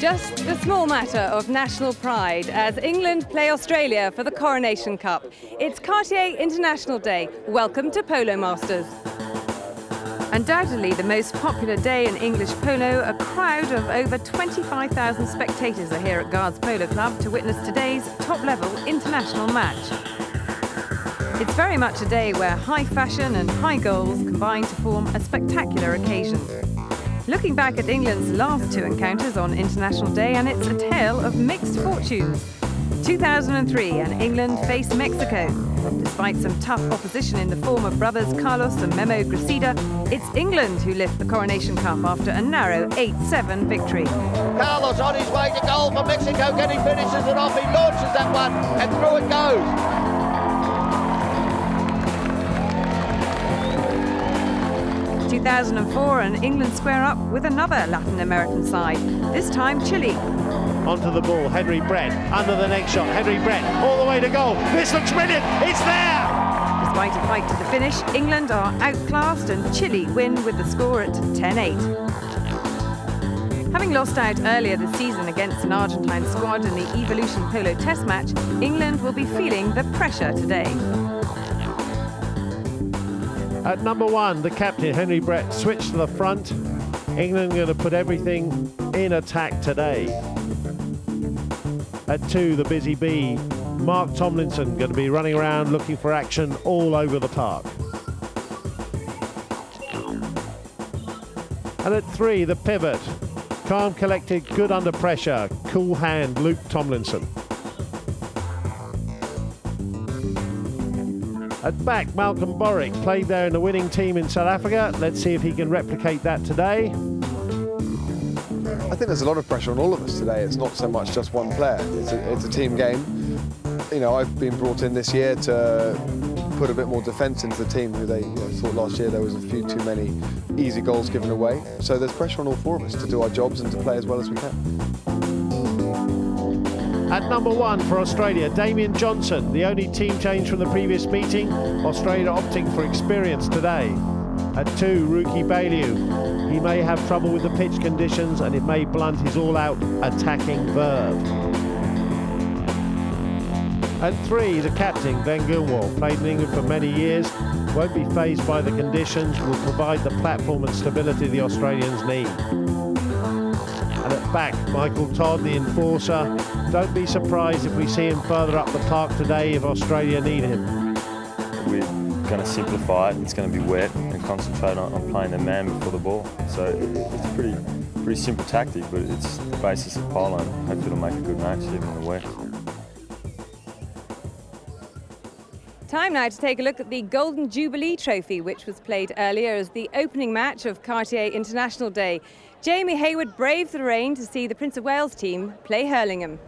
Just the small matter of national pride as England play Australia for the Coronation Cup. It's Cartier International Day. Welcome to Polo Masters. Undoubtedly the most popular day in English polo, a crowd of over 25,000 spectators are here at Guards Polo Club to witness today's top-level international match. It's very much a day where high fashion and high goals combine to form a spectacular occasion. Looking back at England's last two encounters on International Day, and it's a tale of mixed fortunes. 2003 and England face Mexico. Despite some tough opposition in the form of brothers Carlos and Memo Gracida, it's England who lift the Coronation Cup after a narrow 8-7 victory. Carlos on his way to goal for Mexico, getting finishes it off, he launches that one and through it goes. 2004 and England square up with another Latin American side, this time Chile. Onto the ball, Henry Brett, under the next shot, Henry Brett, all the way to goal. This looks brilliant, it's there! Despite a fight to the finish, England are outclassed and Chile win with the score at 10-8. Having lost out earlier this season against an Argentine squad in the Evolution Polo Test match, England will be feeling the pressure today. At number one, the captain, Henry Brett, switched to the front. England going to put everything in attack today. At two, the busy bee, Mark Tomlinson, going to be running around looking for action all over the park. And at three, the pivot, calm, collected, good under pressure, cool hand, Luke Tomlinson. At back, Malcolm Borwick played there in the winning team in South Africa. Let's see if he can replicate that today. I think there's a lot of pressure on all of us today. It's not so much just one player. It's a team game. You know, I've been brought in this year to put a bit more defence into the team, who they thought last year there was a few too many easy goals given away. So there's pressure on all four of us to do our jobs and to play as well as we can. At number one for Australia, Damien Johnson, the only team change from the previous meeting. Australia opting for experience today. At two, Ruki Bailey. He may have trouble with the pitch conditions and it may blunt his all-out attacking verve. At three, the captain, Ben Gilmore, played in England for many years, won't be fazed by the conditions, will provide the platform and stability the Australians need. And at back, Michael Todd, the enforcer. Don't be surprised if we see him further up the park today if Australia need him. We're going to simplify it. It's going to be wet and concentrate on playing the man before the ball. So it's a pretty simple tactic, but it's the basis of polo, and hopefully it'll make a good match even in the wet. Time now to take a look at the Golden Jubilee Trophy, which was played earlier as the opening match of Cartier International Day. Jamie Hayward braved the rain to see the Prince of Wales team play Hurlingham.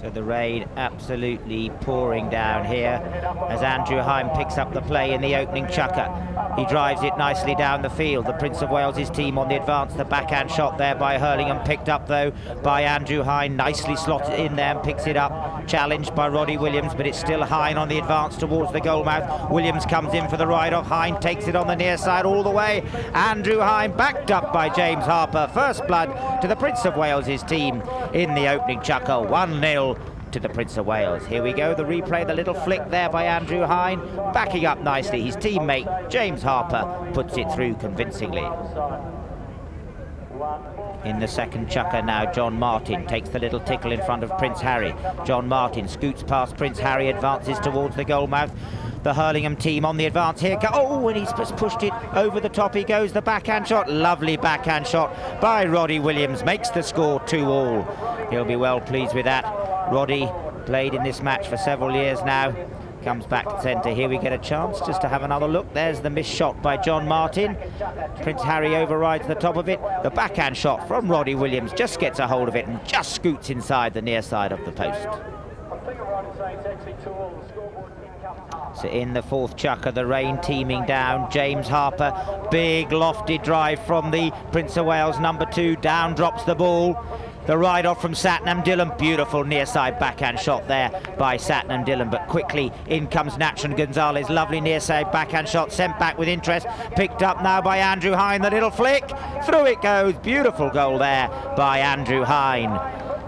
So the rain absolutely pouring down here as Andrew Hine picks up the play in the opening chukker. He drives it nicely down the field. The Prince of Wales' team on the advance. The backhand shot there by Hurlingham, picked up though by Andrew Hine. Nicely slotted in there and picks it up. Challenged by Roddy Williams, but it's still Hine on the advance towards the goal mouth. Williams comes in for the ride-off. Hine takes it on the near side all the way. Andrew Hine backed up by James Harper. First blood to the Prince of Wales' team in the opening chukker. 1-0 to the Prince of Wales. Here we go, the replay, the little flick there by Andrew Hine, backing up nicely. His teammate James Harper puts it through convincingly. In the second chukker now, John Martin takes the little tickle in front of Prince Harry. John Martin scoots past Prince Harry, advances towards the goal mouth. The Hurlingham team on the advance here. Oh, and he's just pushed it over the top. He goes, the backhand shot. Lovely backhand shot by Roddy Williams. Makes the score 2-all. He'll be well pleased with that. Roddy played in this match for several years now. Comes back to centre. Here we get a chance just to have another look. There's the missed shot by John Martin. Prince Harry overrides the top of it. The backhand shot from Roddy Williams just gets a hold of it and just scoots inside the near side of the post. So in the fourth chukker, the rain teeming down. James Harper, big lofted drive from the Prince of Wales number 2. Down drops the ball. The ride-off from Satnam Dhillon. Beautiful near-side backhand shot there by Satnam Dhillon, but quickly in comes Nacho Gonzalez. Lovely near-side backhand shot, sent back with interest. Picked up now by Andrew Hine. The little flick. Through it goes. Beautiful goal there by Andrew Hine.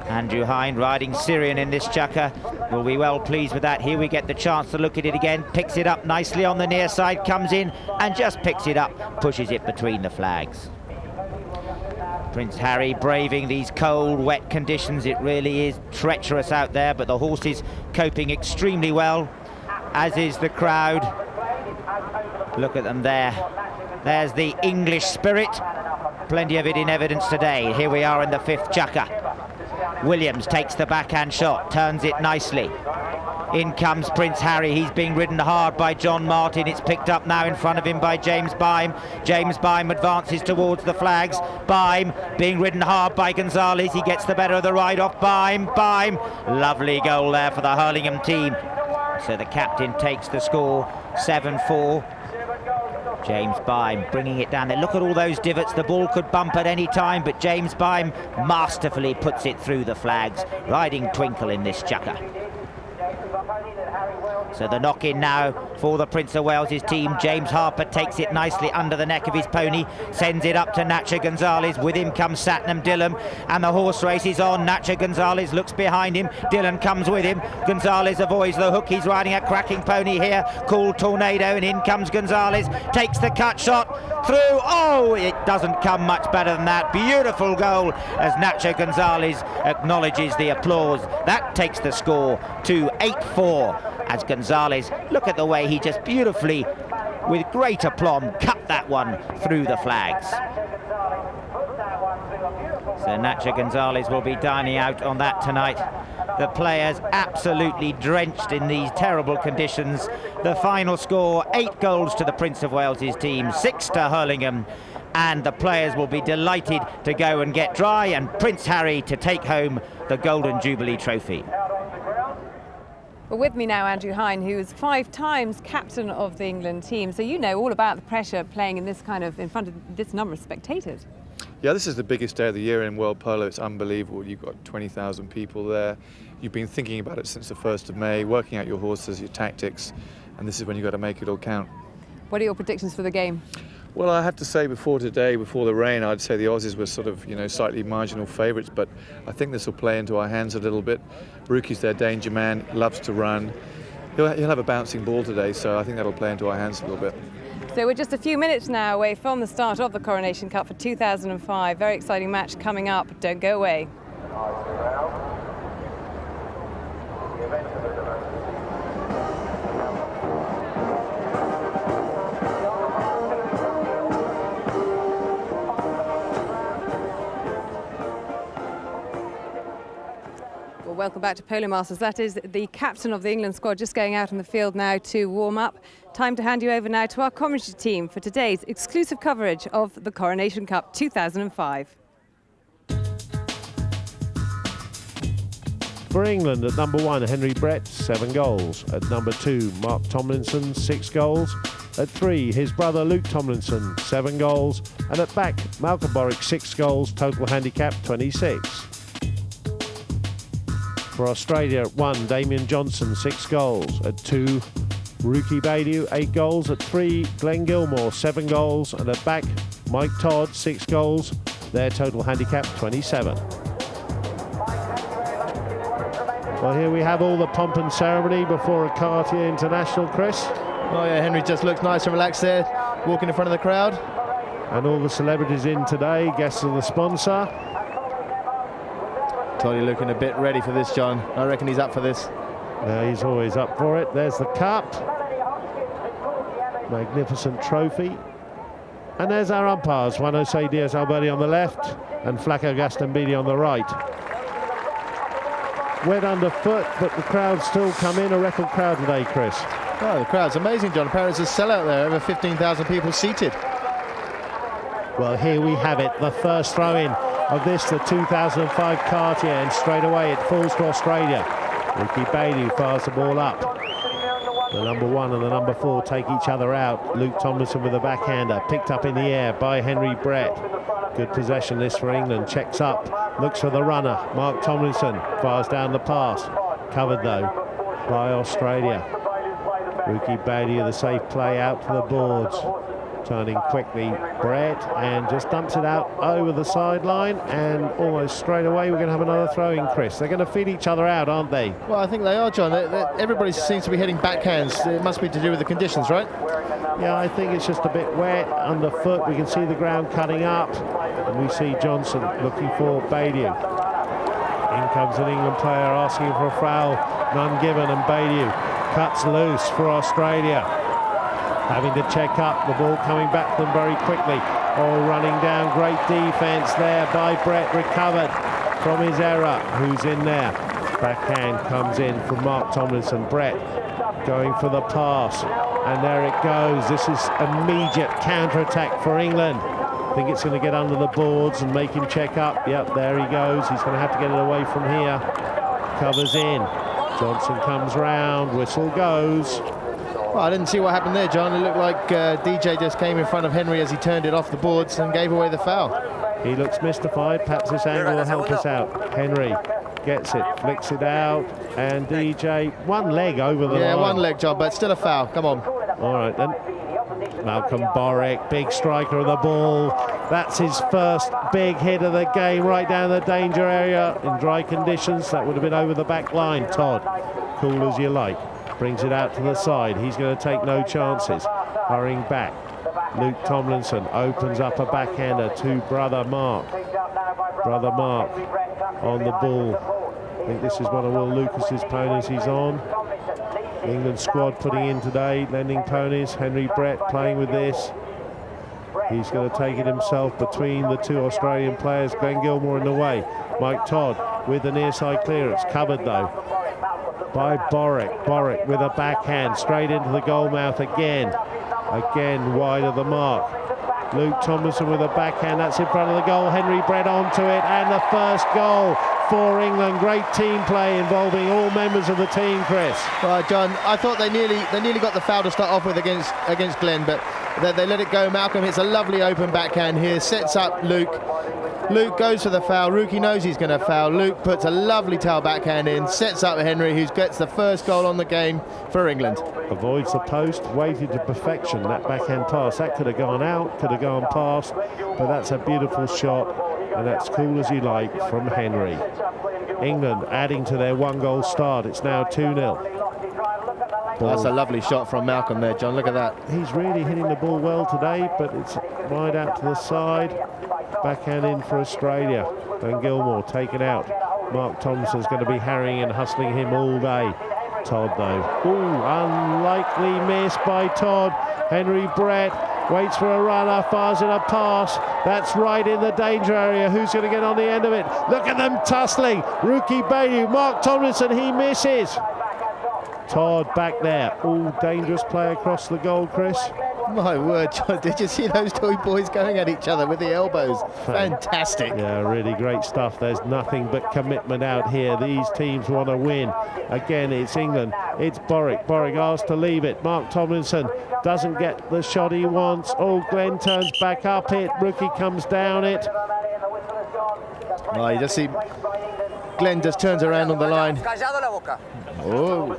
Andrew Hine riding Syrian in this chukker. Will be well pleased with that. Here we get the chance to look at it again. Picks it up nicely on the near side. Comes in and just picks it up. Pushes it between the flags. Prince Harry braving these cold, wet conditions. It really is treacherous out there, but the horse is coping extremely well, as is the crowd. Look at them there. There's the English spirit. Plenty of it in evidence today. Here we are in the 5th chukker. Williams takes the backhand shot, turns it nicely. In comes Prince Harry. He's being ridden hard by John Martin. It's picked up now in front of him by James Byam. James Byam advances towards the flags. Byam being ridden hard by Gonzalez. He gets the better of the ride-off. Byam. Lovely goal there for the Hurlingham team. So the captain takes the score, 7-4. James Byam bringing it down there. Look at all those divots. The ball could bump at any time, but James Byam masterfully puts it through the flags. Riding Twinkle in this chukker. So the knock-in now for the Prince of Wales' team. James Harper takes it nicely under the neck of his pony, sends it up to Nacho Gonzalez. With him comes Satnam Dhillon, and the horse race is on. Nacho Gonzalez looks behind him. Dhillon comes with him. Gonzalez avoids the hook. He's riding a cracking pony here called Tornado, and in comes Gonzalez. Takes the cut shot through. Oh, it doesn't come much better than that. Beautiful goal as Nacho Gonzalez acknowledges the applause. That takes the score to 8-4. As Gonzalez, look at the way he just beautifully, with great aplomb, cut that one through the flags. So Nacho Gonzalez will be dining out on that tonight. The players absolutely drenched in these terrible conditions. The final score, 8 goals to the Prince of Wales' team, 6 to Hurlingham. And the players will be delighted to go and get dry, and Prince Harry to take home the Golden Jubilee Trophy. Well, with me now, Andrew Hine, who is 5 times captain of the England team. So you know all about the pressure playing in this in front of this number of spectators. Yeah, this is the biggest day of the year in World Polo. It's unbelievable. You've got 20,000 people there. You've been thinking about it since the 1st of May, working out your horses, your tactics, and this is when you've got to make it all count. What are your predictions for the game? Well, I have to say before the rain, I'd say the Aussies were sort of, slightly marginal favourites, but I think this will play into our hands a little bit. Ruki's their danger man, loves to run. He'll have a bouncing ball today, so I think that'll play into our hands a little bit. So we're just a few minutes now away from the start of the Coronation Cup for 2005. Very exciting match coming up. Don't go away. Welcome back to Polo Masters. That is the captain of the England squad just going out on the field now to warm up. Time to hand you over now to our commentary team for today's exclusive coverage of the Coronation Cup 2005. For England, at number 1, Henry Brett, 7 goals. At number 2, Mark Tomlinson, 6 goals. At 3, his brother Luke Tomlinson, 7 goals. And at back, Malcolm Borwick, 6 goals, total handicap 26. For Australia, at 1, Damien Johnson, 6 goals. At 2, Ruki Baidu, 8 goals. At 3, Glenn Gilmore, 7 goals. And at back, Mike Todd, 6 goals. Their total handicap 27. Well, here we have all the pomp and ceremony before a Cartier International, Chris. Oh yeah, Henry just looks nice and relaxed there, walking in front of the crowd. And all the celebrities in today, guests of the sponsor. Toddy looking a bit ready for this, John. I reckon he's up for this. Yeah, he's always up for it. There's the cup. Magnificent trophy. And there's our umpires, Juan Jose Diaz Alberti on the left and Flaco Gastambide on the right. Wet underfoot, but the crowd still come in. A record crowd today, Chris. Oh, the crowd's amazing, John. Apparently it's a sellout there, over 15,000 people seated. Well, here we have it, the first throw-in of this, the 2005 Cartier, and straight away it falls to Australia. Ruki Baidu fires the ball up. The number 1 and the number 4 take each other out. Luke Tomlinson with a backhander, picked up in the air by Henry Brett. Good possession this for England. Checks up, looks for the runner. Mark Tomlinson fires down the pass. Covered though by Australia. Ruki Bailey with a safe play out to the boards. Turning quickly, Brett, and just dumps it out over the sideline, and almost straight away we're going to have another throw-in, Chris. They're going to feed each other out, aren't they? Well, I think they are, John. Everybody seems to be hitting backhands. It must be to do with the conditions, right? Yeah, I think it's just a bit wet underfoot. We can see the ground cutting up, and we see Johnson looking for Bailey. In comes an England player asking for a foul, none given, and Bailey cuts loose for Australia. Having to check up, the ball coming back to them very quickly. Oh, running down, great defence there by Brett, recovered from his error. Who's in there? Backhand comes in from Mark Tomlinson. Brett going for the pass, and there it goes. This is immediate counter-attack for England. I think it's going to get under the boards and make him check up. Yep, there he goes. He's going to have to get it away from here. Covers in. Johnson comes round, whistle goes. Well, I didn't see what happened there, John. It looked like DJ just came in front of Henry as he turned it off the boards and gave away the foul. He looks mystified. Perhaps this angle will help us out. Henry gets it, flicks it out, and DJ, one leg over the line. Yeah, one leg, John, but still a foul. Come on. All right, then. Malcolm Borek, big striker of the ball. That's his first big hit of the game, right down the danger area. In dry conditions, that would have been over the back line. Todd, cool as you like. Brings it out to the side. He's going to take no chances. Hurrying back. Luke Tomlinson opens up a backhander to brother Mark. Brother Mark on the ball. I think this is one of Will Lucas's ponies he's on. England squad putting in today, lending ponies. Henry Brett playing with this. He's going to take it himself between the two Australian players. Glenn Gilmore in the way. Mike Todd with the near side clearance. Covered though by Borek. Borek with a backhand straight into the goal mouth again. Again wide of the mark. Luke Tomlinson with a backhand. That's in front of the goal. Henry Brett onto it, and the first goal for England. Great team play involving all members of the team, Chris. Well, John, I thought they nearly got the foul to start off with against Glenn, but they let it go. Malcolm hits a lovely open backhand here, sets up Luke. Luke goes for the foul. Rookie knows he's going to foul. Luke puts a lovely tail backhand in, sets up Henry, who gets the first goal on the game for England. Avoids the post, waited to perfection, that backhand pass. That could have gone out, could have gone past, but that's a beautiful shot, and that's cool as you like from Henry. England adding to their one-goal start. It's now 2-0. That's a lovely shot from Malcolm there, John. Look at that. He's really hitting the ball well today, but it's wide out to the side. Backhand in for Australia. Glenn Gilmore taken out. Mark Thompson's going to be harrying and hustling him all day. Todd though. Ooh, unlikely miss by Todd. Henry Brett waits for a runner, fires in a pass. That's right in the danger area. Who's going to get on the end of it? Look at them tussling. Ruki Bailey, Mark Tomlinson, he misses. Todd back there. All dangerous play across the goal, Chris. My word, John, did you see those two boys going at each other with the elbows? Fantastic. Yeah, really great stuff. There's nothing but commitment out here. These teams want to win. Again, it's England. It's Borek. Borek asked to leave it. Mark Tomlinson doesn't get the shot he wants. Oh, Glenn turns back up it. Rookie comes down it. Oh, you just see Glenn just turns around on the line. Oh.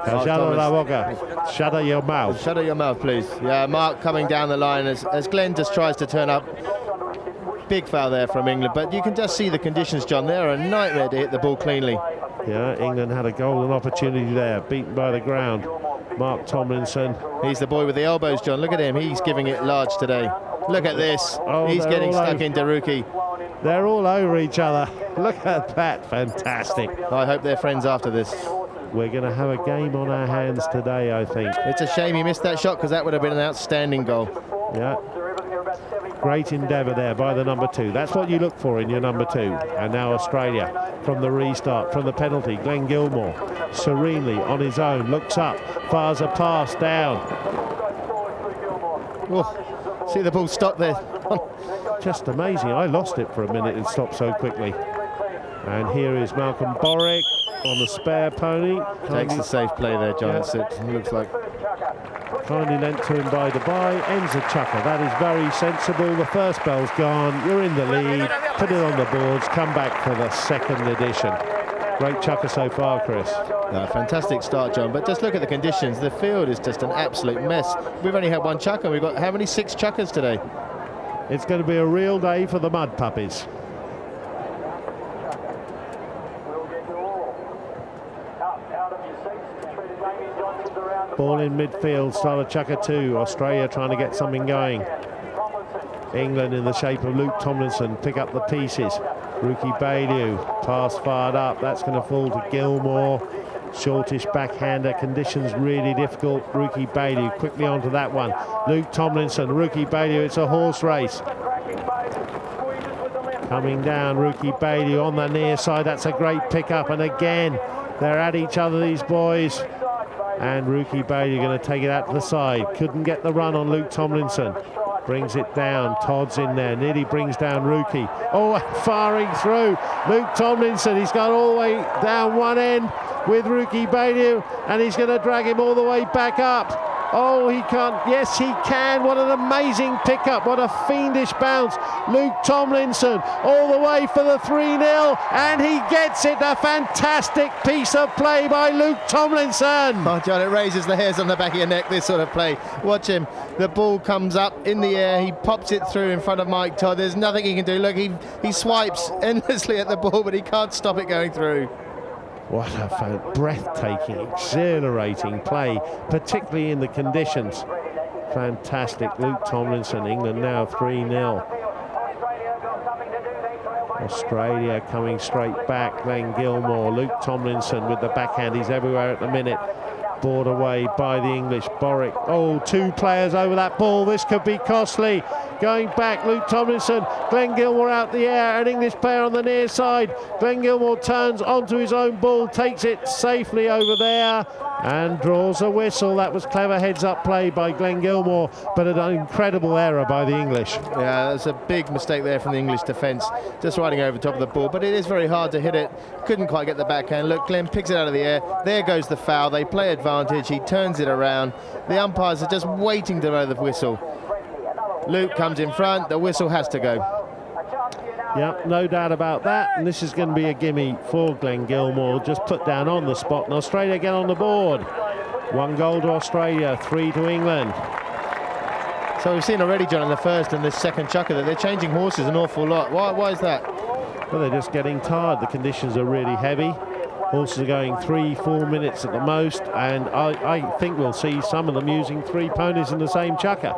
Callado la boca. Shut your mouth. Shut your mouth, please. Yeah, Mark coming down the line as Glenn just tries to turn up. Big foul there from England, but you can just see the conditions, John. They're a nightmare to hit the ball cleanly. Yeah, England had a golden opportunity there, beaten by the ground. Mark Tomlinson. He's the boy with the elbows, John. Look at him. He's giving it large today. Look at this. Oh, he's getting stuck into Rookie. They're all over each other. Look at that. Fantastic. I hope they're friends after this. We're going to have a game on our hands today, I think. It's a shame he missed that shot, because that would have been an outstanding goal. Yeah. Great endeavour there by the number 2. That's what you look for in your number 2. And now Australia from the restart, from the penalty. Glenn Gilmore serenely on his own, looks up, fires a pass down. Oh, see the ball stop there. Just amazing. I lost it for a minute. It stopped so quickly. And here is Malcolm Boric on the spare pony. Takes the safe play there, John. Yeah. It looks like. Kindly lent to him by Dubai, ends the chucker. That is very sensible. The first bell's gone, you're in the lead, put it on the boards, come back for the second edition. Great chucker so far, Chris. Fantastic start, John, but just look at the conditions. The field is just an absolute mess. We've only had one chucker. We've got how many? 6 chuckers today. It's going to be a real day for the mud puppies. Ball in midfield, start of chucker 2. Australia trying to get something going. England in the shape of Luke Tomlinson pick up the pieces. Rookie Bailey, pass fired up. That's going to fall to Gilmore. Shortish backhander, conditions really difficult. Rookie Bailey quickly onto that one. Luke Tomlinson, Rookie Bailey, it's a horse race. Coming down, Rookie Bailey on the near side. That's a great pickup, and again, they're at each other, these boys. And Rookie Bailey going to take it out to the side. Couldn't get the run on Luke Tomlinson. Brings it down. Todd's in there. Nearly brings down Rookie. Oh, firing through. Luke Tomlinson. He's gone all the way down one end with Rookie Bailey, and he's going to drag him all the way back up. Oh, he can't. Yes, he can. What an amazing pickup. What a fiendish bounce. Luke Tomlinson all the way for the 3-0, and he gets it. A fantastic piece of play by Luke Tomlinson. Oh, John, it raises the hairs on the back of your neck, this sort of play. Watch him. The ball comes up in the air. He pops it through in front of Mike Todd. There's nothing he can do. Look, he swipes endlessly at the ball, but he can't stop it going through. What a breathtaking, exhilarating play, particularly in the conditions. Fantastic. Luke Tomlinson, England now 3-0. Australia coming straight back. Glenn Gilmore, Luke Tomlinson with the backhand. He's everywhere at the minute. Bored away by the English. Boric. Oh, 2 players over that ball. This could be costly. Going back, Luke Tomlinson. Glenn Gilmore out the air. An English player on the near side. Glenn Gilmore turns onto his own ball, takes it safely over there, and draws a whistle. That was clever heads-up play by Glenn Gilmore, but an incredible error by the English. Yeah, that's a big mistake there from the English defence, just riding over top of the ball, but it is very hard to hit it. Couldn't quite get the backhand. Look, Glenn picks it out of the air. There goes the foul. They play advantage. He turns it around. The umpires are just waiting to blow the whistle. Luke comes in front. The whistle has to go. Yep, no doubt about that. And this is going to be a gimme for Glenn Gilmore. Just put down on the spot, and Australia get on the board. 1 goal to Australia, 3 to England. So we've seen already, John, in the first and the second chucker that they're changing horses an awful lot. Why is that? Well, they're just getting tired. The conditions are really heavy. Horses are going 3-4 minutes at the most, and I think we'll see some of them using 3 ponies in the same chucker.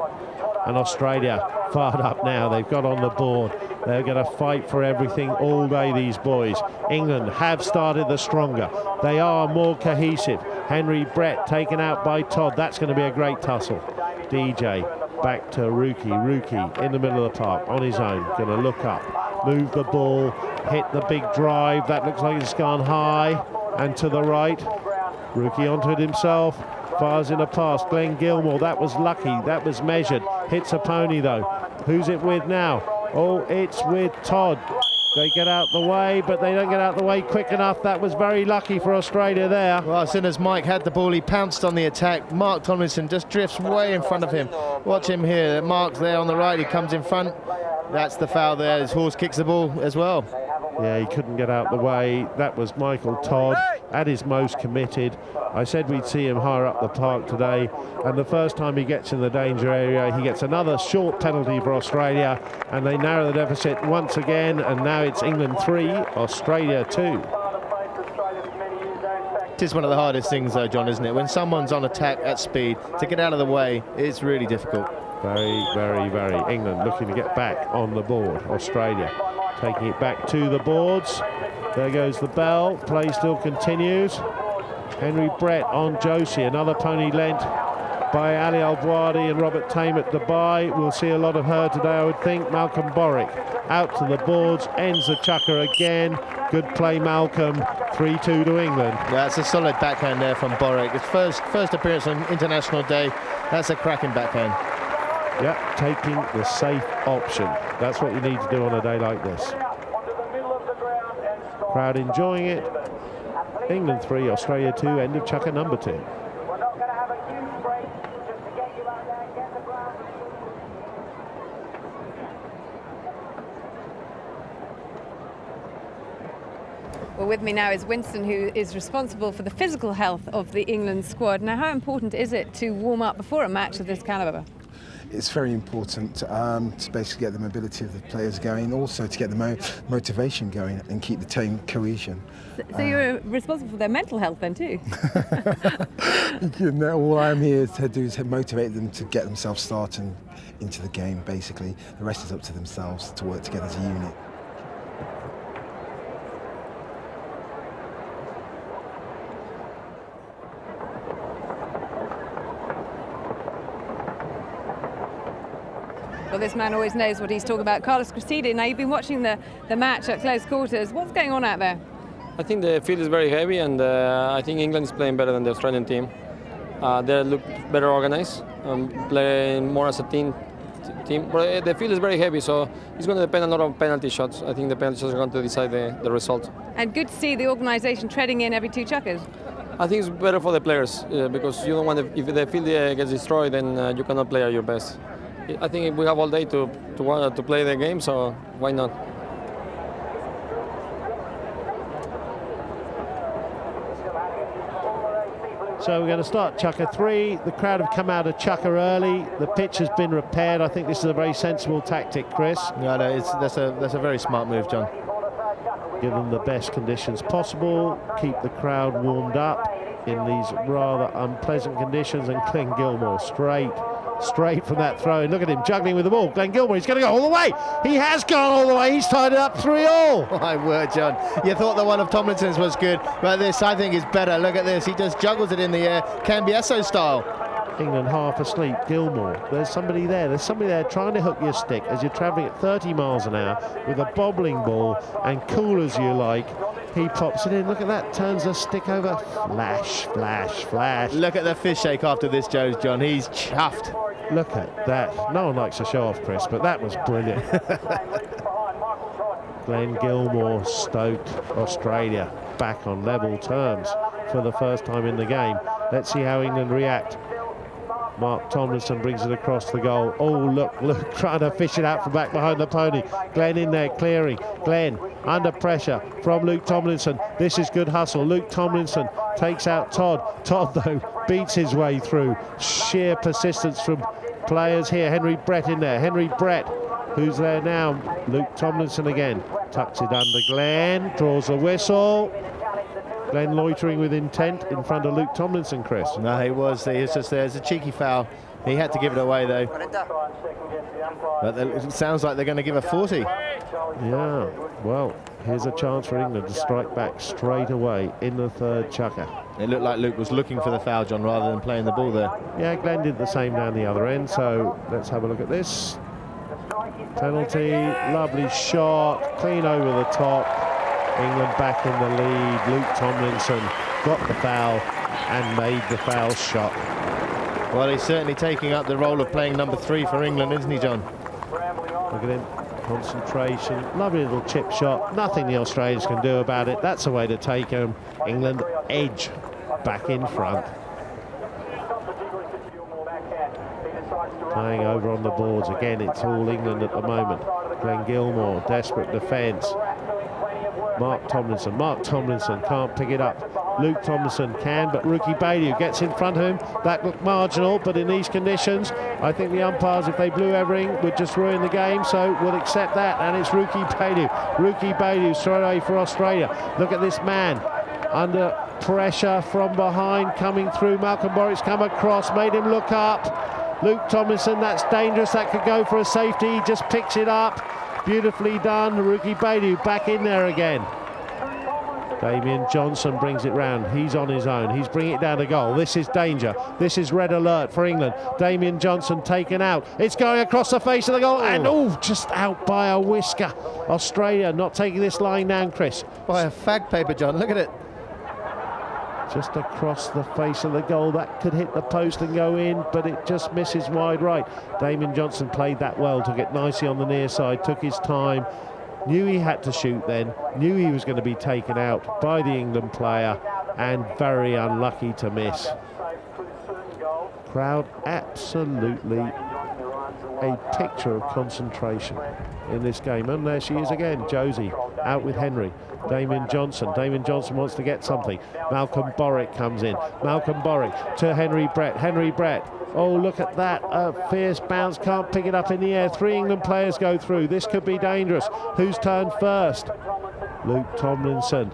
And Australia fired up now. They've got on the board. They're going to fight for everything all day, these boys. England have started the stronger. They are more cohesive. Henry Brett taken out by Todd. That's going to be a great tussle. DJ back to Rookie. Rookie in the middle of the park on his own. Going to look up, move the ball, hit the big drive. That looks like it's gone high and to the right. Rookie onto it himself. Fires in a pass. Glenn Gilmore, that was lucky. That was measured. Hits a pony though. Who's it with now? Oh, it's with Todd. They get out the way, but they don't get out the way quick enough. That was very lucky for Australia there. Well, as soon as Mike had the ball, he pounced on the attack. Mark Tomlinson just drifts way in front of him. Watch him here. Mark's there on the right. He comes in front. That's the foul there. His horse kicks the ball as well. Yeah, he couldn't get out the way. That was Michael Todd at his most committed. I said we'd see him higher up the park today, and the first time he gets in the danger area, he gets another short penalty for Australia, and they narrow the deficit once again, and now it's England 3, Australia 2. It is one of the hardest things though, John, isn't it? When someone's on attack at speed, to get out of the way, it's really difficult. Very, very, very. England looking to get back on the board. Australia taking it back to the boards. There goes the bell. Play still continues. Henry Brett on Josie. Another pony lent by Ali Al-Bouadi and Robert Tame at Dubai. We'll see a lot of her today, I would think. Malcolm Boric out to the boards. Ends the chucker again. Good play, Malcolm. 3-2 to England. That's a solid backhand there from Boric. His first appearance on International Day. That's a cracking backhand. Yep, taking the safe option. That's what you need to do on a day like this. Crowd enjoying it. England 3, Australia 2, end of chukker number 2. Well, with me now is Winston, who is responsible for the physical health of the England squad. Now, how important is it to warm up before a match of this calibre? It's very important to basically get the mobility of the players going, also to get the motivation going and keep the team cohesion. So you're responsible for their mental health then too? All I'm here to do is motivate them to get themselves started into the game, basically. The rest is up to themselves to work together as a unit. Well, this man always knows what he's talking about. Carlos Cressida, now you've been watching the match at close quarters. What's going on out there? I think the field is very heavy, and I think England is playing better than the Australian team. They look better organized, playing more as a team. But the field is very heavy, so it's going to depend a lot on penalty shots. I think the penalty shots are going to decide the result. And good to see the organisation treading in every 2 chukkers. I think it's better for the players because you don't want if the field gets destroyed, then you cannot play at your best. I think we have all day to play the game, so why not? So we're going to start chukker 3. The crowd have come out of chukker early. The pitch has been repaired. I think this is a very sensible tactic, Chris. No, that's a very smart move, John. Give them the best conditions possible. Keep the crowd warmed up in these rather unpleasant conditions. And Glenn Gilmore straight from that throw in. Look at him juggling with the ball. Glenn Gilmore, he's going to go all the way. He has gone all the way. He's tied it up 3-all. My word, John. You thought the one of Tomlinson's was good, but this, I think, is better. Look at this. He just juggles it in the air, Cambiasso style. England half asleep. Gilmore, there's somebody there trying to hook your stick as you're travelling at 30 miles an hour with a bobbling ball, and cool as you like, he pops it in. Look at that, turns the stick over. Flash, flash, flash. Look at the fish shake after this, John. He's chuffed. Look at that. No one likes to show off, Chris, but that was brilliant. Glenn Gilmore stoked Australia back on level terms for the first time in the game. Let's see how England react. Mark Tomlinson brings it across the goal. Oh, look, trying to fish it out from back behind the pony. Glenn in there, clearing. Glenn under pressure from Luke Tomlinson. This is good hustle. Luke Tomlinson takes out Todd. Todd, though, beats his way through. Sheer persistence from players here. Henry Brett in there. Henry Brett, who's there now. Luke Tomlinson again. Tucks it under Glenn. Draws a whistle. Glenn loitering with intent in front of Luke Tomlinson, Chris. No, he was just there. It's a cheeky foul. He had to give it away, though. But it sounds like they're going to give a 40. Yeah, well, here's a chance for England to strike back straight away in the 3rd chukker. It looked like Luke was looking for the foul, John, rather than playing the ball there. Yeah, Glenn did the same down the other end, so let's have a look at this. Penalty, lovely shot, clean over the top. England back in the lead. Luke Tomlinson got the foul and made the foul shot. Well, he's certainly taking up the role of playing number 3 for England, isn't he, John? Look at him, concentration, lovely little chip shot. Nothing the Australians can do about it. That's the way to take them. England edge back in front. Playing over on the boards again. It's all England at the moment. Glenn Gilmore, desperate defence. Mark Tomlinson can't pick it up. Luke Tomlinson can, but Ruki Bailey gets in front of him. That looked marginal, but in these conditions, I think the umpires, if they blew everything, would just ruin the game, so we'll accept that, and it's Ruki Bailey. Ruki Bailey straight away for Australia. Look at this man, under pressure from behind, coming through. Malcolm Borwick's come across, made him look up. Luke Tomlinson, that's dangerous, that could go for a safety, he just picks it up. Beautifully done. Ruki Bailey back in there again. Damien Johnson brings it round. He's on his own. He's bringing it down to goal. This is danger. This is red alert for England. Damien Johnson taken out. It's going across the face of the goal. And, just out by a whisker. Australia not taking this line down, Chris. By a fag paper, John. Look at it. Just across the face of the goal. That could hit the post and go in, but it just misses wide right. Damien Johnson played that well, took it nicely on the near side, took his time. knew he had to shoot then, knew he was going to be taken out by the England player, and very unlucky to miss. Crowd absolutely a picture of concentration in this game. And there she is again, Josie, out with Henry. Damien Johnson. Damien Johnson wants to get something. Malcolm Borwick comes in. Malcolm Borwick to Henry Brett. Henry Brett. Oh, look at that. A fierce bounce. Can't pick it up in the air. 3 England players go through. This could be dangerous. Who's turned first? Luke Tomlinson.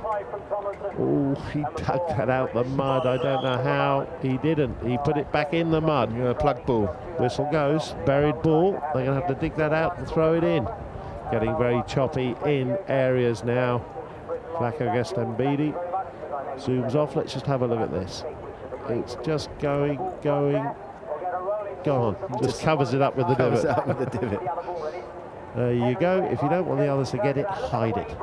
Oh, he dug that out the mud. I don't know how he didn't. He put it back in the mud. Plug ball. Whistle goes. Buried ball. They're going to have to dig that out and throw it in. Getting very choppy in areas now. Flacco Gastambidi zooms off. Let's just have a look at this. It's just going, gone. Just covers it up with the divot. There you go. If you don't want the others to get it, hide it.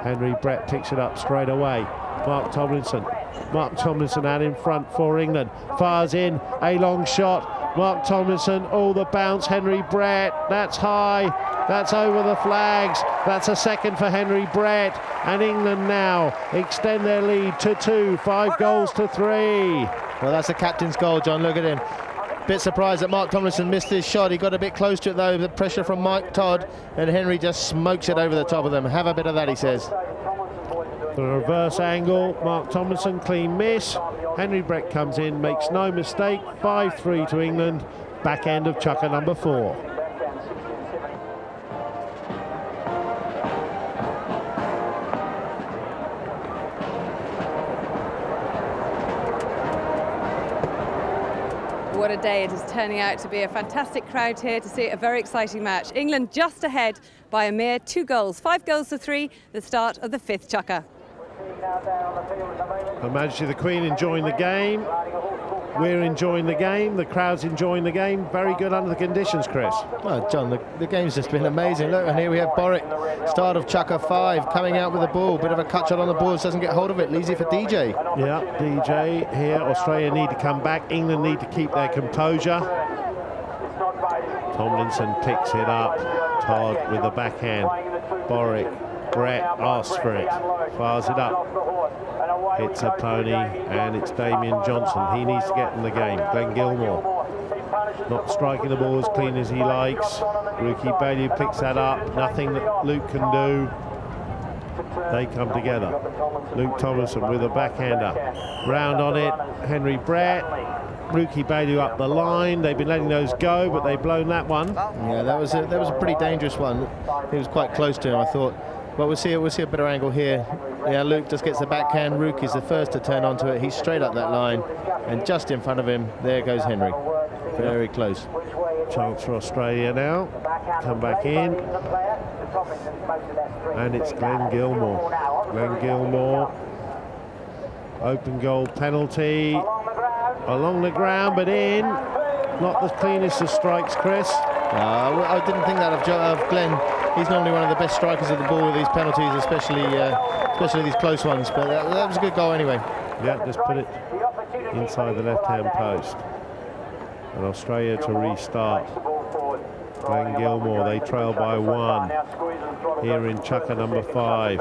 Henry Brett picks it up straight away. Mark Tomlinson. Mark Tomlinson out in front for England. Fires in. A long shot. Mark Tomlinson. Oh, the bounce. Henry Brett. That's high. That's over the flags. That's a second for Henry Brett. And England now extend their lead to 2. 5 goals to 3. Well, that's the captain's goal, John. Look at him. Bit surprised that Mark Tomlinson missed his shot. He got a bit close to it though. The pressure from Mike Todd, and Henry just smokes it over the top of them. Have a bit of that, he says. The reverse angle. Mark Tomlinson, clean miss. Henry Brett comes in, makes no mistake. 5-3 to England. Back end of chukker number 4. What a day it is turning out to be. A fantastic crowd here to see a very exciting match. England just ahead by a mere 2 goals. 5 goals to 3, the start of the 5th chukker. Her Majesty the Queen enjoying the game. We're enjoying the game. The crowd's enjoying the game. Very good under the conditions, Chris. Well, John, the game's just been amazing. Look, and here we have Borwick, start of chukker 5, coming out with the ball. Bit of a cut shot on the boards, doesn't get hold of it, leaves it for DJ. Yeah, DJ here. Australia need to come back. England need to keep their composure. Tomlinson picks it up. Todd with the backhand. Borwick. Brett asks for it. Fires it up. Hits a pony, and it's Damien Johnson. He needs to get in the game. Glenn Gilmore not striking the ball as clean as he likes. Ruki Bailey picks that up. Nothing that Luke can do. They come together. Luke Tomlinson with a backhander. Round on it. Henry Brett. Ruki Bailey up the line. They've been letting those go, but they've blown that one. Yeah, that was a pretty dangerous one. He was quite close to him, I thought. But we'll see a better angle here. Yeah, Luke just gets the backhand. Rook is the first to turn onto it. He's straight up that line, and just in front of him, there goes Henry. Very close. Chance for Australia now. Come back in. And it's Glenn Gilmore. Glenn Gilmore. Open goal penalty. Along the ground, but in. Not the cleanest of strikes, Chris. I didn't think that of Glenn. He's normally one of the best strikers of the ball with these penalties, especially these close ones. But that was a good goal anyway. Yeah, just put it inside the left-hand post. And Australia to restart. Glenn Gilmore, they trail by 1 here in chukker number 5.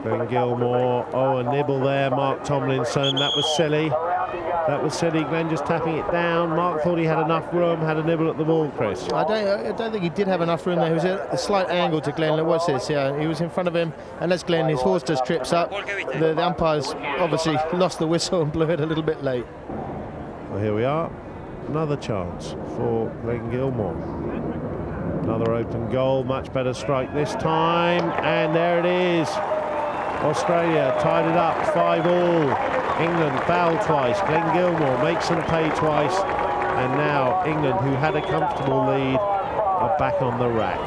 Glenn Gilmore, oh, a nibble there. Mark Tomlinson, that was silly. That was silly. Glenn just tapping it down. Mark thought he had enough room, had a nibble at the ball, Chris. I don't think he did have enough room there. He was at a slight angle to Glenn. Look, what's this? Yeah, he was in front of him, and as Glenn, his horse just trips up. The umpires obviously lost the whistle and blew it a little bit late. Well, here we are. Another chance for Glenn Gilmore. Another open goal. Much better strike this time. And there it is. Australia tied it up 5-5. England fouled twice. Glenn Gilmore makes them pay twice. And now England, who had a comfortable lead, are back on the rack.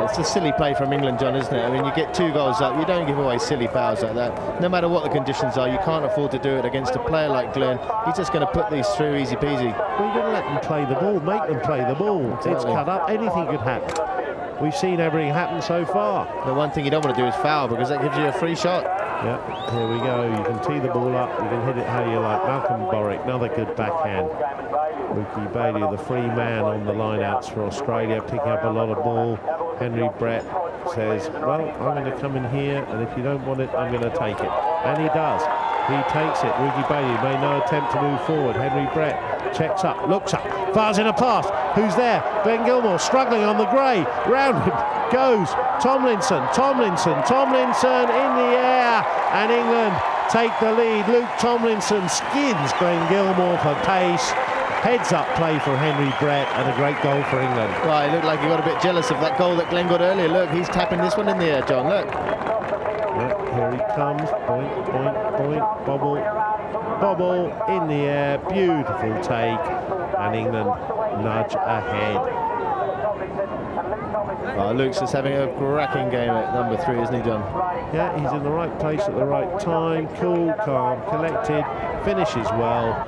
It's a silly play from England, John, isn't it? I mean, you get 2 goals up, you don't give away silly fouls like that. No matter what the conditions are, you can't afford to do it against a player like Glenn. He's just going to put these through easy peasy. Well, you've got to let them play the ball, make them play the ball. Exactly. It's cut up, anything could happen. We've seen everything happen so far. The one thing you don't want to do is foul, because that gives you a free shot. Yeah, here we go. You can tee the ball up, you can hit it how you like. Malcolm Borwick, another good backhand. Ricky Bailey, the free man on the lineouts for Australia, picking up a lot of ball. Henry Brett says, well, I'm going to come in here, and if you don't want it, I'm going to take it. And he does. He takes it. Ricky Bailey made no attempt to move forward. Henry Brett checks up, looks up, fires in a pass. Who's there? Glenn Gilmore struggling on the grey. Round him goes Tomlinson. Tomlinson in the air, and England take the lead. Luke Tomlinson skins Glenn Gilmore for pace. Heads up play for Henry Brett, and a great goal for England. Right, it looked like he got a bit jealous of that goal that Glenn got earlier. Look, he's tapping this one in the air, John, look. Yeah, here he comes, point, point, point, bobble, bobble in the air, beautiful take, and England nudge ahead. Luke's just having a cracking game at number 3, isn't he, John? Yeah, he's in the right place at the right time, cool, calm, collected, finishes well.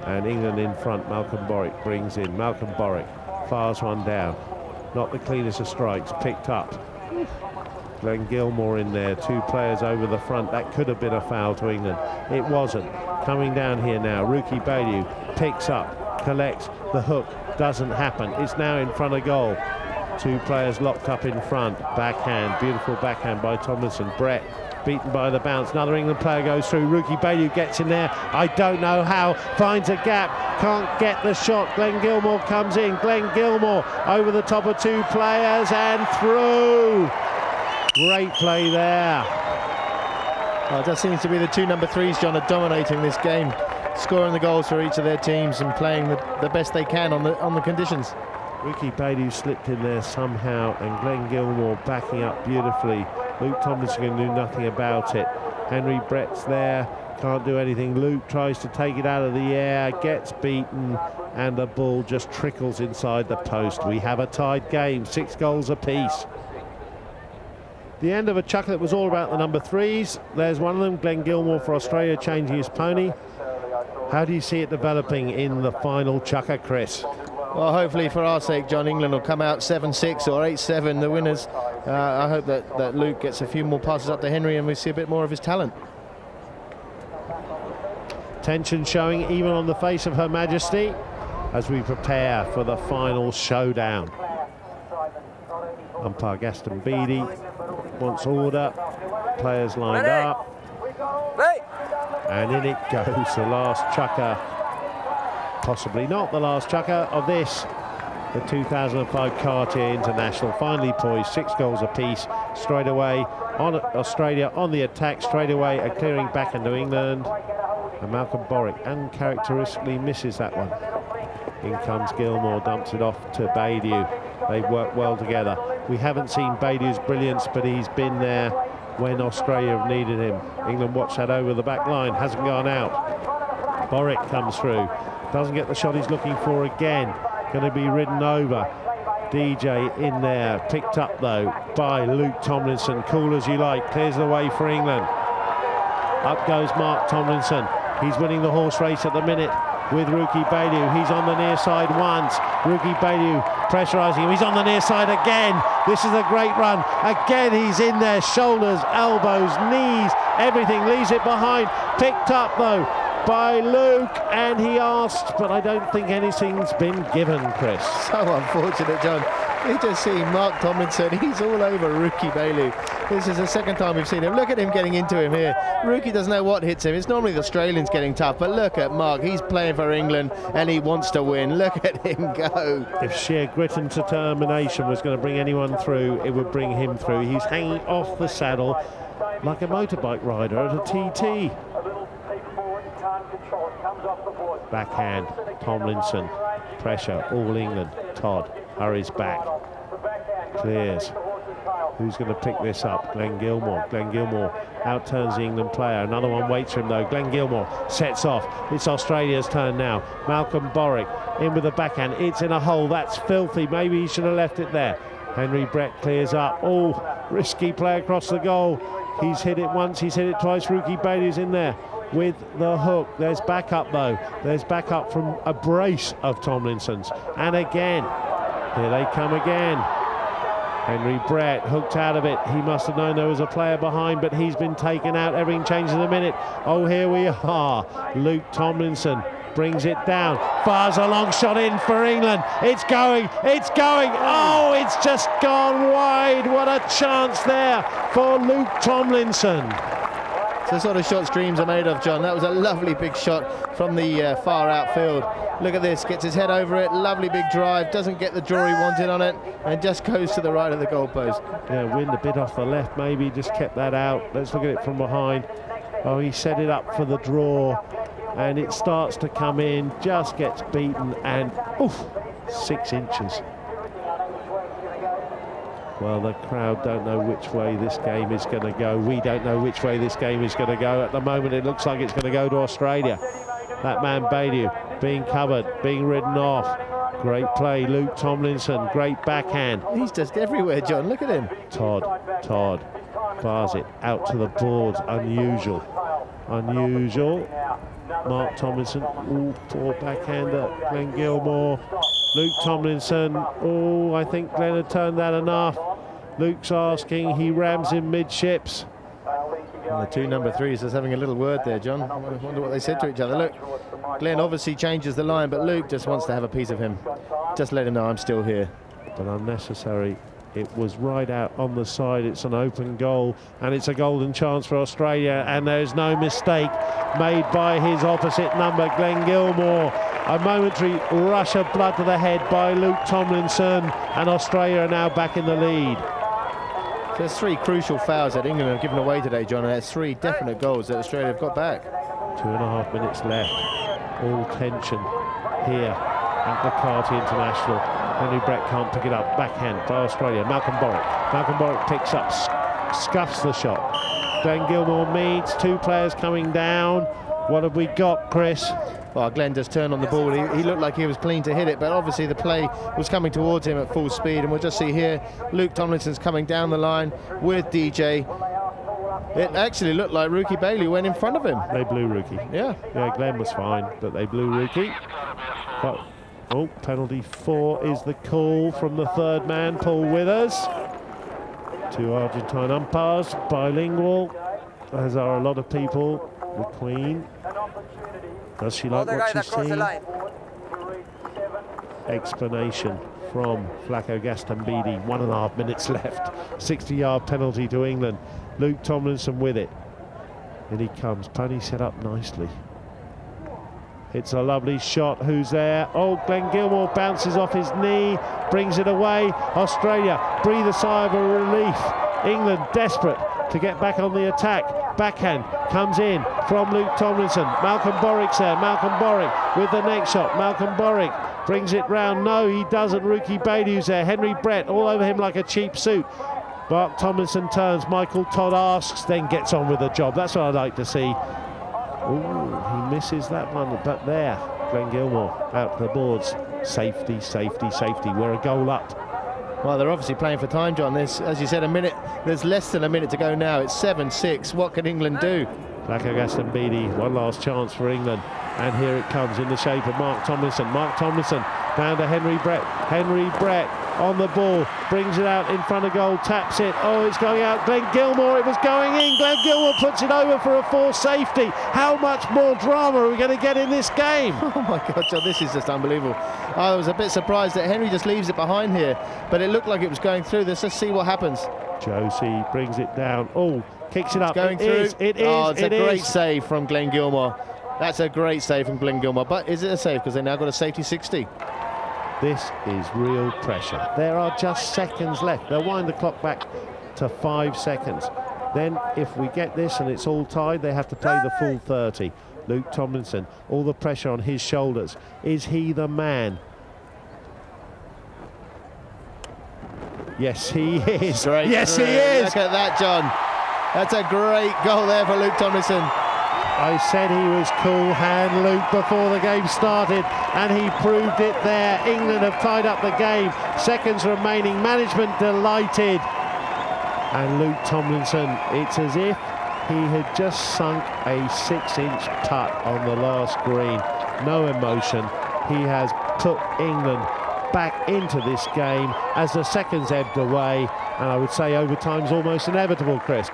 And England in front. Malcolm Borwick brings in. Malcolm Borwick fires one down. Not the cleanest of strikes. Picked up. Glenn Gilmore in there. 2 players over the front. That could have been a foul to England. It wasn't. Coming down here now. Ricky Bailey picks up. Collects. The hook. Doesn't happen. It's now in front of goal. 2 players locked up in front. Backhand. Beautiful backhand by Tomlinson. Brett beaten by the bounce. Another England player goes through. Ricky Bailey gets in there. I don't know how. Finds a gap. Can't get the shot. Glenn Gilmore comes in. Glenn Gilmore over the top of 2 players and through. Great play there. Well, it does seem to be the 2 number 3s, John, are dominating this game, scoring the goals for each of their teams and playing the best they can on the conditions. Ricky Bailey slipped in there somehow, and Glenn Gilmore backing up beautifully. Luke Tomlinson can do nothing about it. Henry Brett's there, can't do anything. Luke tries to take it out of the air, gets beaten, and the ball just trickles inside the post. We have a tied game, 6 goals apiece. The end of a chucker that was all about the number 3s. There's one of them, Glenn Gilmore for Australia, changing his pony. How do you see it developing in the final chucker, Chris? Well, hopefully for our sake, John, England will come out 7-6 or 8-7, the winners. I hope that Luke gets a few more passes up to Henry and we see a bit more of his talent. Tension showing even on the face of Her Majesty as we prepare for the final showdown. Umpire Gaston Beattie wants order. Players lined up. And in it goes, the last chucker. Possibly not the last chucker of this. The 2005 Cartier International, finally poised, 6 goals apiece. Straight away on Australia on the attack, straight away a clearing back into England. And Malcolm Borwick uncharacteristically misses that one. In comes Gilmore, dumps it off to Bailey. They've worked well together. We haven't seen Bailey's brilliance, but he's been there when Australia have needed him. England watch that over the back line, hasn't gone out. Borwick comes through, doesn't get the shot he's looking for again. Going to be ridden over. DJ in there, picked up though by Luke Tomlinson. Cool as you like, clears the way for England. Up goes Mark Tomlinson. He's winning the horse race at the minute with Ricky Bailey. He's on the near side once. Ricky Bailey pressurising him. He's on the near side again. This is a great run. Again, he's in there. Shoulders, elbows, knees, everything. Leaves it behind. Picked up though by Luke, and he asked, but I don't think anything's been given, Chris. So unfortunate, John. You just see Mark Tomlinson, he's all over Ricky Bailey. This is the second time we've seen him. Look at him getting into him here. Ricky doesn't know what hits him. It's normally the Australians getting tough, but look at Mark. He's playing for England and he wants to win. Look at him go. If sheer grit and determination was going to bring anyone through, it would bring him through. He's hanging off the saddle like a motorbike rider at a TT. Backhand, Tomlinson, pressure, all England. Todd hurries back, clears. Who's going to pick this up? Glenn Gilmore. Glenn Gilmore outturns the England player. Another one waits for him though. Glenn Gilmore sets off. It's Australia's turn now. Malcolm Borwick in with the backhand. It's in a hole. That's filthy. Maybe he should have left it there. Henry Brett clears up. Oh, risky play across the goal. He's hit it once. He's hit it twice. Ricky Bailey's in there with the hook. There's backup though. There's backup from a brace of Tomlinson's. And again, here they come again. Henry Brett hooked out of it. He must have known there was a player behind, but he's been taken out. Everything changes in a minute. Oh, here we are. Luke Tomlinson brings it down. Fires a long shot in for England. It's going. It's going. Oh, it's just gone wide. What a chance there for Luke Tomlinson. It's the sort of shots dreams are made of, John. That was a lovely big shot from the far outfield. Look at this, gets his head over it, lovely big drive, doesn't get the draw he wanted on it, and just goes to the right of the goalpost. Yeah, wind a bit off the left, maybe, just kept that out. Let's look at it from behind. Oh, he set it up for the draw, and it starts to come in, just gets beaten, and oof, 6 inches. Well, the crowd don't know which way this game is going to go. We don't know which way this game is going to go. At the moment, it looks like it's going to go to Australia. That man, Bailey, being covered, being ridden off. Great play, Luke Tomlinson, great backhand. He's just everywhere, John, look at him. Todd bars it out to the boards. Unusual. Mark Tomlinson, ooh, poor backhander. Glenn Gilmore, Luke Tomlinson. Oh, I think Glenn had turned that enough. Luke's asking, he rams in midships. And the two number threes just having a little word there, John. I wonder what they said to each other. Look, Glenn obviously changes the line, but Luke just wants to have a piece of him. Just let him know I'm still here. But unnecessary. It was right out on the side. It's an open goal, and it's a golden chance for Australia, and there's no mistake made by his opposite number, Glenn Gilmore. A momentary rush of blood to the head by Luke Tomlinson, and Australia are now back in the lead. So there's 3 crucial fouls that England have given away today, John, and there's 3 definite goals that Australia have got back. 2.5 minutes left. All tension here at the Cartier International. Henry Brett can't pick it up. Backhand by Australia. Malcolm Borwick picks up, scuffs the shot. Glenn Gilmore meets 2 players coming down. What have we got, Chris? Well, Glenn just turned on the ball. He looked like he was clean to hit it, but obviously the play was coming towards him at full speed. And we'll just see here, Luke Tomlinson's coming down the line with DJ. It actually looked like Rookie Bailey went in front of him. They blew Rookie. Yeah, Glenn was fine, but they blew Rookie. But, oh, penalty 4 is the call from the third man, Paul Withers. 2 Argentine umpires, bilingual, as are a lot of people. The Queen. Does she like what she's seen? Explanation from Flaco Gastambide. 1.5 minutes left. 60-yard penalty to England. Luke Tomlinson with it. In he comes. Pony set up nicely. It's a lovely shot. Who's there? Oh, Glenn Gilmore bounces off his knee, brings it away. Australia breathe a sigh of a relief. England desperate to get back on the attack. Backhand comes in from Luke Tomlinson. Malcolm Borwick's there. Malcolm Borwick with the next shot. Malcolm Borwick brings it round. No, he doesn't. Rookie Bailey who's there. Henry Brett all over him like a cheap suit. Mark Tomlinson turns. Michael Todd asks, then gets on with the job. That's what I'd like to see. Ooh, he misses that one, but there, Glenn Gilmore out the boards. Safety. We're a goal up. Well, they're obviously playing for time, John. There's, as you said, a minute. There's less than a minute to go now. It's 7-6. What can England do? Flaco Gastambide, one last chance for England. And here it comes in the shape of Mark Tomlinson. Mark Tomlinson down to Henry Brett. Henry Brett on the ball, brings it out in front of goal, taps it. Oh, it's going out. Glenn Gilmore, it was going in. Glenn Gilmore puts it over for a forced safety. How much more drama are we going to get in this game? Oh my God, John, this is just unbelievable. I was a bit surprised that Henry just leaves it behind here, but it looked like it was going through. Let's just see what happens. Josie brings it down. Oh, kicks it up. Going through. It is. Oh, it's a great save from Glenn Gilmore. That's a great save from Glenn Gilmore. But is it a save? Because they now got a safety 60. This is real pressure. There are just seconds left. They'll wind the clock back to 5 seconds. Then if we get this and it's all tied, they have to play the full 30. Luke Tomlinson, all the pressure on his shoulders. Is he the man? Yes, he is. Great. Yes, he is. Look at that, John. That's a great goal there for Luke Tomlinson. I said he was cool hand, Luke, before the game started, and he proved it there. England have tied up the game. Seconds remaining. Management delighted. And Luke Tomlinson, it's as if he had just sunk a 6-inch putt on the last green. No emotion. He has put England back into this game as the seconds ebbed away, and I would say overtime's almost inevitable, Chris.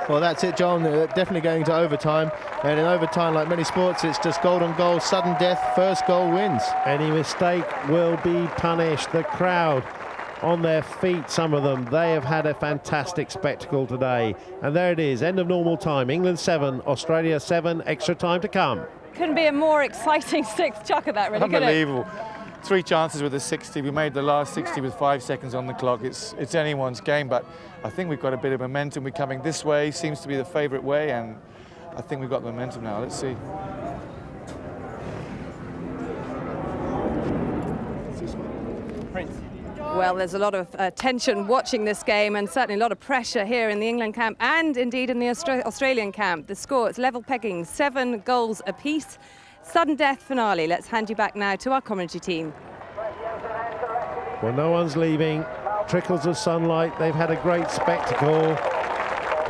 Well, that's it, John. Definitely going to overtime. And in overtime, like many sports, it's just golden goal, sudden death, first goal wins. Any mistake will be punished. The crowd on their feet, some of them, they have had a fantastic spectacle today. And there it is, end of normal time. England 7, Australia 7, extra time to come. Couldn't be a more exciting sixth chuck of that, really, could it? Unbelievable. 3 chances with a 60. We made the last 60 with 5 seconds on the clock. It's anyone's game, but I think we've got a bit of momentum. We're coming this way, seems to be the favourite way, and I think we've got the momentum now. Let's see. Well, there's a lot of tension watching this game, and certainly a lot of pressure here in the England camp and indeed in the Australian camp. The score, it's level pegging, 7 goals apiece. Sudden death finale. Let's hand you back now to our commentary team. Well, no one's leaving. Trickles of sunlight. They've had a great spectacle.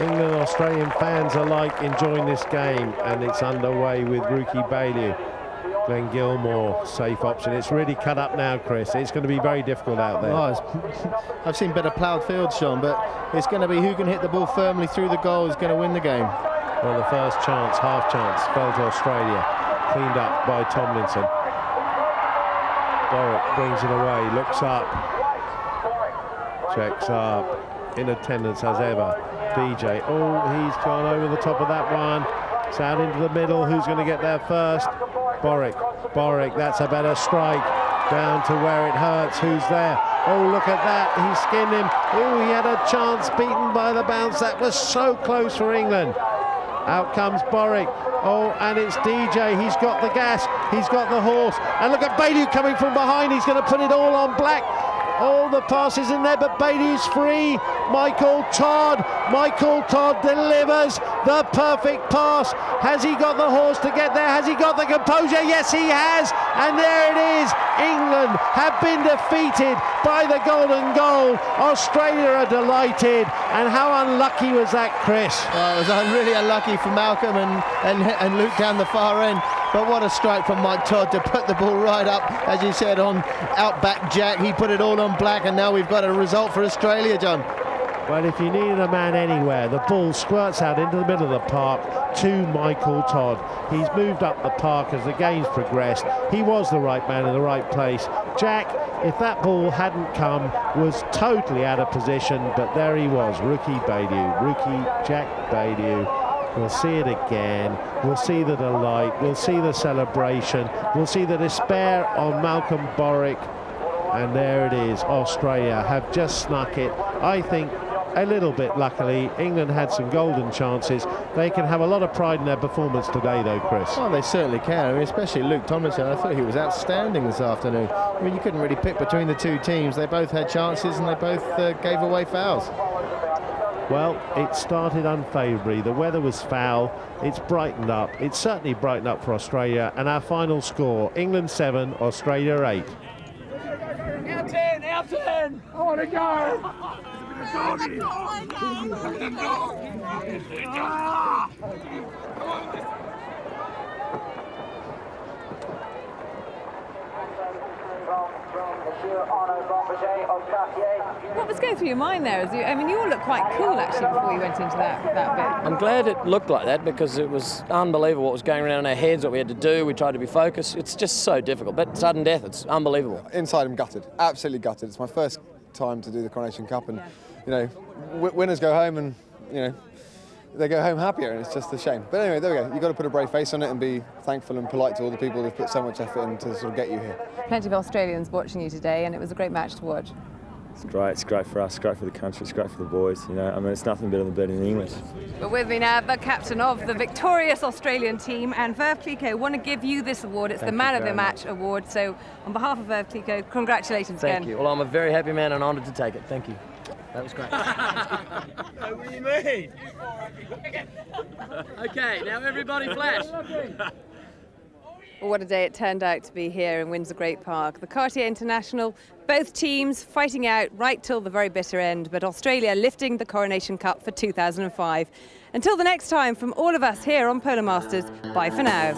England and Australian fans alike enjoying this game, and it's underway with Rookie Bailey. Glenn Gilmore, safe option. It's really cut up now, Chris. It's going to be very difficult out there. Oh, I've seen better ploughed fields, Sean, but it's going to be who can hit the ball firmly through the goal is going to win the game. Well, the first chance, half chance, fell to Australia. Cleaned up by Tomlinson. Boric brings it away, looks up, checks up, in attendance as ever. DJ, oh, he's gone over the top of that one. It's out into the middle, who's going to get there first? Boric, that's a better strike. Down to where it hurts, who's there? Oh, look at that, he skinned him. Oh, he had a chance, beaten by the bounce. That was so close for England. Out comes Boric. Oh, and it's DJ. He's got the gas. He's got the horse. And look at Bailey coming from behind. He's going to put it all on Black. All the passes in there, but Bailey's free. Michael Todd delivers the perfect pass. Has he got the horse to get there? Has he got the composure? Yes, he has. And there it is. England have been defeated by the golden goal. Australia are delighted. And how unlucky was that, Chris? It was really unlucky for Malcolm and Luke down the far end. But what a strike from Mike Todd to put the ball right up, as you said, on outback Jack. He put it all on Black, and now we've got a result for Australia, John. Well, if you needed a man anywhere, the ball squirts out into the middle of the park to Michael Todd. He's moved up the park as the game's progressed. He was the right man in the right place. Jack, if that ball hadn't come, was totally out of position, but there he was, Rookie Jack Bailey. We'll see it again. We'll see the delight. We'll see the celebration. We'll see the despair on Malcolm Boric. And there it is. Australia have just snuck it. I think a little bit luckily. England had some golden chances. They can have a lot of pride in their performance today, though, Chris. Oh, they certainly can. I mean, especially Luke Tomlinson. I thought he was outstanding this afternoon. I mean, you couldn't really pick between the two teams. They both had chances and they both gave away fouls. Well, it started unfavourably. The weather was foul. It's brightened up. It's certainly brightened up for Australia. And our final score, England 7, Australia 8. Out 10! I want to go! What was going through your mind there? I mean, you all looked quite cool actually before you went into that bit. I'm glad it looked like that because it was unbelievable what was going around in our heads, what we had to do. We tried to be focused. It's just so difficult. But sudden death, it's unbelievable. Inside, I'm gutted, absolutely gutted. It's my first time to do the Coronation Cup, and you know, winners go home, and you know, they go home happier, and it's just a shame. But anyway, there we go. You've got to put a brave face on it and be thankful and polite to all the people who've put so much effort in to sort of get you here. Plenty of Australians watching you today, and it was a great match to watch. It's great for us, it's great for the country, it's great for the boys, you know. I mean, it's nothing better than beating the English. But with me now, the captain of the victorious Australian team, and Verve Clicquot, want to give you this award. It's the Man of the Match award. So on behalf of Verve Clicquot, congratulations again. Thank you. Well, I'm a very happy man and honoured to take it. Thank you. That was great. What do you mean? Okay, now everybody flash. What a day it turned out to be here in Windsor Great Park. The Cartier International, both teams fighting out right till the very bitter end, but Australia lifting the Coronation Cup for 2005. Until the next time, from all of us here on Polo Masters, bye for now.